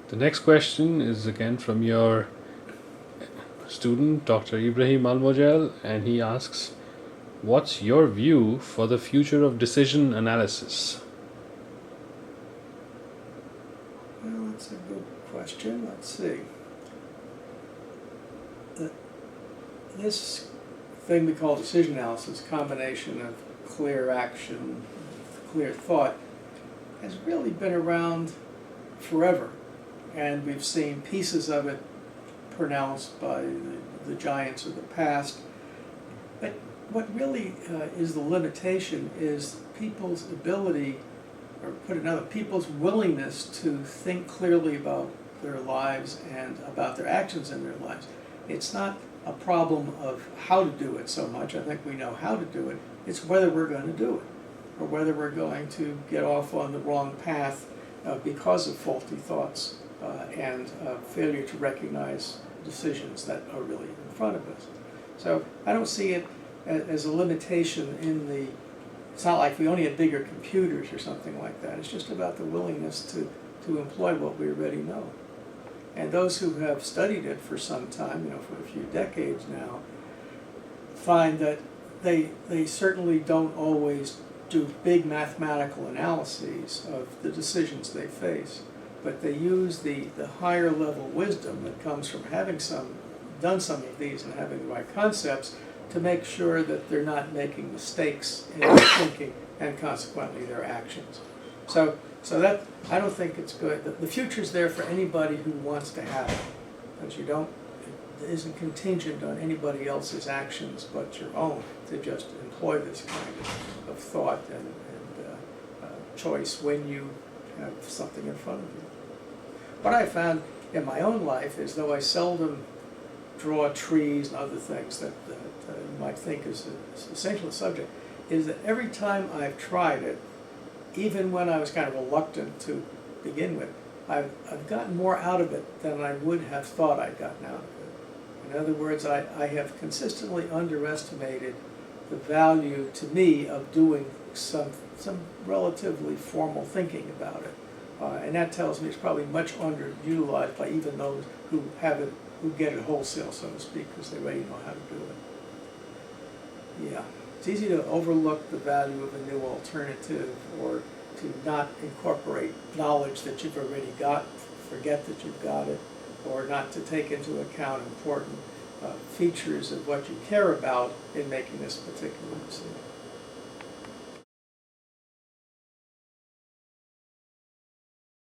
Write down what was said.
The next question is again from your student, Dr. Ibrahim Almojel, and he asks, what's your view for the future of decision analysis? Well, that's a good question. Let's see. This thing we call decision analysis, combination of clear action, clear thought, has really been around forever. And we've seen pieces of it pronounced by the giants of the past. But what really is the limitation is people's ability, or put another, people's willingness to think clearly about their lives and about their actions in their lives. It's not a problem of how to do it so much. I think we know how to do it. It's whether we're going to do it, or whether we're going to get off on the wrong path because of faulty thoughts and failure to recognize decisions that are really in front of us. So I don't see it as a limitation in the, it's not like we only have bigger computers or something like that. It's just about the willingness to employ what we already know. And those who have studied it for some time, for a few decades now, find that they certainly don't always do big mathematical analyses of the decisions they face, but they use the higher level wisdom that comes from having done some of these and having the right concepts to make sure that they're not making mistakes in their thinking and consequently their actions. So that, I don't think it's good. The future's there for anybody who wants to have it, because it isn't contingent on anybody else's actions but your own to just employ this kind of thought and choice when you have something in front of you. What I found in my own life is, though I seldom draw trees and other things that you might think is an essential subject, is that every time I've tried it, even when I was kind of reluctant to begin with, I've gotten more out of it than I would have thought I'd gotten out of it. In other words, I have consistently underestimated the value to me of doing some relatively formal thinking about it. And that tells me it's probably much underutilized by even those who get it wholesale, so to speak, because they already know how to do it. Yeah. It's easy to overlook the value of a new alternative, or to not incorporate knowledge that you've already got, forget that you've got it, or not to take into account important features of what you care about in making this particular decision.